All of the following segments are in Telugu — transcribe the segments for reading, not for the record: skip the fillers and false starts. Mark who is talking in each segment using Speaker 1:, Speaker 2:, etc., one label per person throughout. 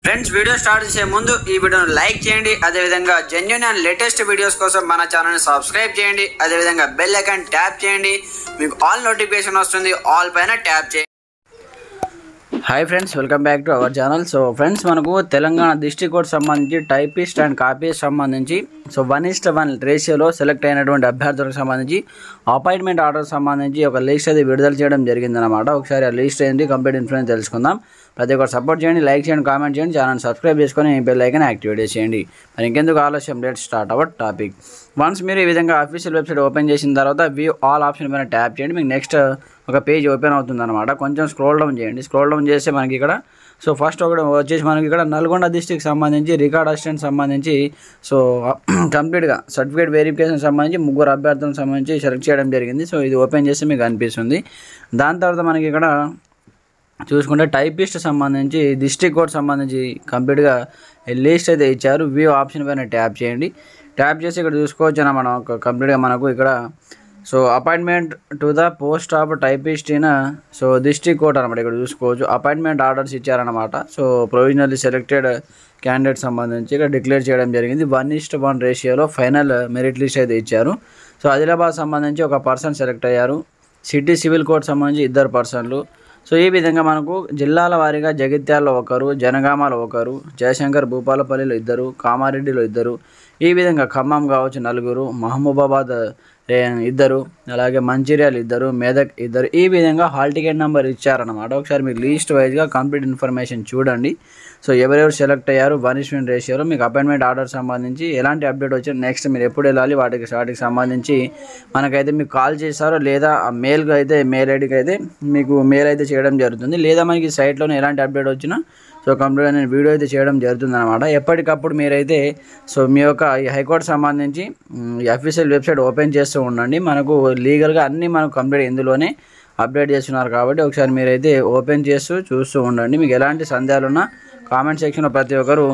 Speaker 1: ఫ్రెండ్స్, వీడియో స్టార్ట్ చేసే ముందు ఈ వీడియోను లైక్ చేయండి. అదేవిధంగా జెన్యూన్ అండ్ లేటెస్ట్ వీడియోస్ కోసం మన ఛానల్ని సబ్స్క్రైబ్ చేయండి. అదేవిధంగా బెల్ ఐకాన్ ట్యాప్ చేయండి. మీకు ఆల్ నోటిఫికేషన్ వస్తుంది. ఆల్ పైన ట్యాప్ చేయండి. Hi friends, welcome back to our channel. So friends, మనకు తెలంగాణ డిస్ట్రిక్ట్ కోర్ట్ సంబంధించి టైపిస్ట్ అండ్ కాపీస్ సంబంధించి 1:1 రేషియోలో సెలెక్ట్ అయినటువంటి అభ్యర్థులకు సంబంధించి అపాయింట్మెంట్ ఆర్డర్ సంబంధించి ఒక లిస్ట్ అది విడుదల చేయడం జరిగిందనమాట. ఒకసారి ఆ లిస్ట్ ఏంటి, కంప్లీట్ ఇన్ఫర్మేషన్ తెలుసుకుందాం. ప్రతి ఒక్కరు సపోర్ట్ చేయండి, లైక్ చేయండి, కామెంట్ చేయండి, ఛానల్ సబ్స్క్రైబ్ చేసుకొని బెల్ ఐకాన్ యాక్టివేట్ చేయండి. మరి ఇంకెందుకు ఆలస్యం, let start our topic. Once మీరు ఈ విధంగా అఫీషియల్ వెబ్సైట్ ఓపెన్ చేసిన తర్వాత వ్యూ ఆల్ ఆప్షన్ పైన ట్యాప్ చేయండి. మీకు నెక్స్ట్ ఒక పేజ్ ఓపెన్ అవుతుందన్నమాట. కొంచెం స్క్రోల్ డౌన్ చేయండి. స్క్రోల్ డౌన్ చేస్తే మనకి ఇక్కడ ఫస్ట్ ఒకటి వచ్చేసి మనకి ఇక్కడ నల్గొండ డిస్ట్రిక్ట్ సంబంధించి రికార్డ్ అసిస్టెంట్ సంబంధించి కంప్లీట్గా సర్టిఫికేట్ వెరిఫికేషన్ సంబంధించి 3 అభ్యర్థులకు సంబంధించి సెలెక్ట్ చేయడం జరిగింది. ఇది ఓపెన్ చేస్తే మీకు అనిపిస్తుంది. దాని తర్వాత మనకి ఇక్కడ చూసుకుంటే టైపిస్ట్ సంబంధించి డిస్ట్రిక్ట్ కోర్ట్ సంబంధించి కంప్లీట్గా లిస్ట్ అయితే ఇచ్చారు. వ్యూ ఆప్షన్ పైన ట్యాప్ చేయండి. ట్యాప్ చేసి ఇక్కడ చూసుకోవచ్చు అన్న మనం కంప్లీట్గా మనకు ఇక్కడ appointment to the post of typist in district court అనమాట. ఇక్కడ చూసుకోవచ్చు అపాయింట్మెంట్ ఆర్డర్స్ ఇచ్చారనమాట. ప్రొవిజనల్లీ సెలెక్టెడ్ క్యాండిడేట్ సంబంధించి ఇక్కడ డిక్లేర్ చేయడం జరిగింది. 1:1 రేషియోలో ఫైనల్ మెరిట్ లిస్ట్ అయితే ఇచ్చారు. ఆదిలాబాద్ సంబంధించి ఒక పర్సన్ సెలెక్ట్ అయ్యారు. సిటీ సివిల్ కోర్ట్ సంబంధించి 2 పర్సన్లు. ఈ విధంగా మనకు జిల్లాల వారీగా జగిత్యాలలో 1, జనగామలో 1, జయశంకర్ భూపాలపల్లిలో 2, కామారెడ్డిలో 2, ఈ విధంగా ఖమ్మం కావచ్చు 4, మహబూబాబాద్ 2, అలాగే మంచిర్యాల 2, మెదక్ 2, ఈ విధంగా హాల్ టికెట్ నెంబర్ ఇచ్చారనమాట. ఒకసారి మీకు లీస్ట్ వైజ్గా కంప్లీట్ ఇన్ఫర్మేషన్ చూడండి. ఎవరెవరు సెలెక్ట్ అయ్యారు 1:1 రేషియోలో, మీకు అపాయింట్మెంట్ ఆర్డర్ సంబంధించి ఎలాంటి అప్డేట్ వచ్చినా నెక్స్ట్ మీరు ఎప్పుడు వెళ్ళాలి వాటికి సంబంధించి మనకైతే మీకు కాల్ చేస్తారో లేదా మెయిల్ ఐడికి అయితే మీకు మెయిల్ అయితే చేయడం జరుగుతుంది. లేదా మనకి సైట్లోనే ఎలాంటి అప్డేట్ వచ్చినా కంప్లీట్గా నేను వీడియో అయితే చేయడం జరుగుతుంది అనమాట. ఎప్పటికప్పుడు మీరైతే మీ యొక్క ఈ హైకోర్టు సంబంధించి ఈ అఫీషియల్ వెబ్సైట్ ఓపెన్ చేస్తూ ఉండండి. మనకు లీగల్గా అన్నీ మనకు కంప్లీట్ ఇందులోనే అప్డేట్ చేస్తున్నారు కాబట్టి ఒకసారి మీరైతే ఓపెన్ చేస్తూ చూస్తూ ఉండండి. మీకు ఎలాంటి సందేహాలున్నా కామెంట్ సెక్షన్లో ప్రతి ఒక్కరు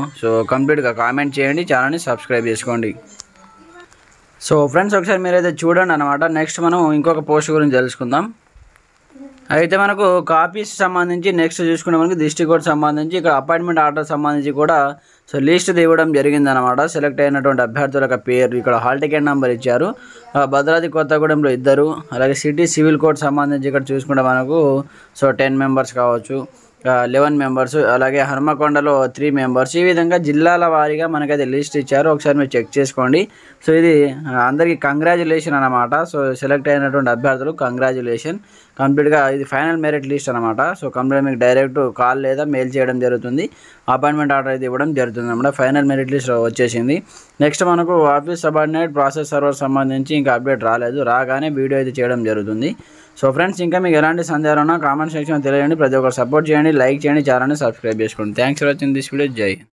Speaker 1: కంప్లీట్గా కామెంట్ చేయండి, ఛానల్ని సబ్స్క్రైబ్ చేసుకోండి. ఫ్రెండ్స్, ఒకసారి మీరైతే చూడండి అనమాట. నెక్స్ట్ మనం ఇంకొక పోస్ట్ గురించి తెలుసుకుందాం. అయితే మనకు కాపీస్ సంబంధించి నెక్స్ట్ చూసుకుంటే మనకి డిస్ట్రిక్ట్ కోర్ట్ సంబంధించి ఇక్కడ అపాయింట్మెంట్ ఆర్డర్ సంబంధించి కూడా లిస్ట్ ఇవ్వడం జరిగిందనమాట. సెలెక్ట్ అయినటువంటి అభ్యర్థుల పేరు ఇక్కడ హాల్ టికెట్ నెంబర్ ఇచ్చారు. భద్రాద్రి కొత్తగూడెంలో 2, అలాగే సిటీ సివిల్ కోర్ట్ సంబంధించి ఇక్కడ చూసుకుంటే మనకు 10 మెంబర్స్ కావచ్చు, 11 మెంబర్స్, అలాగే హనుమకొండలో 3 మెంబర్స్, ఈ విధంగా జిల్లాల వారీగా మనకైతే లిస్ట్ ఇచ్చారు. ఒకసారి మీరు చెక్ చేసుకోండి. ఇది అందరికీ కంగ్రాచులేషన్ అనమాట. సెలెక్ట్ అయినటువంటి అభ్యర్థులు కంగ్రాచులేషన్. కంప్లీట్గా ఇది ఫైనల్ మెరిట్ లిస్ట్ అనమాట. కంప్లీట్ మీకు డైరెక్ట్ కాల్ లేదా మెయిల్ చేయడం జరుగుతుంది. అపాయింట్మెంట్ ఆర్డర్ అయితే ఇవ్వడం జరుగుతుంది అనమాట. ఫైనల్ మెరిట్ లిస్ట్ వచ్చేసింది. నెక్స్ట్ మనకు ఆఫీస్ సబార్డినేట్ ప్రాసెస్ సర్వర్ సంబంధించి ఇంకా అప్డేట్ రాలేదు. రాగానే వీడియో అయితే చేయడం జరుగుతుంది. ఫ్రెండ్స్, ఇంకా మీకు ఎలాంటి సందేహాలు ఉన్నా కామెంట్ సెక్షన్లో తెలియండి. ప్రతి ఒక్కరు సపోర్ట్ చేయండి, లైక్ చేయండి, ఛానల్ని సబ్స్క్రైబ్ చేసుకోండి. Thanks for watching this video. జై హింద్.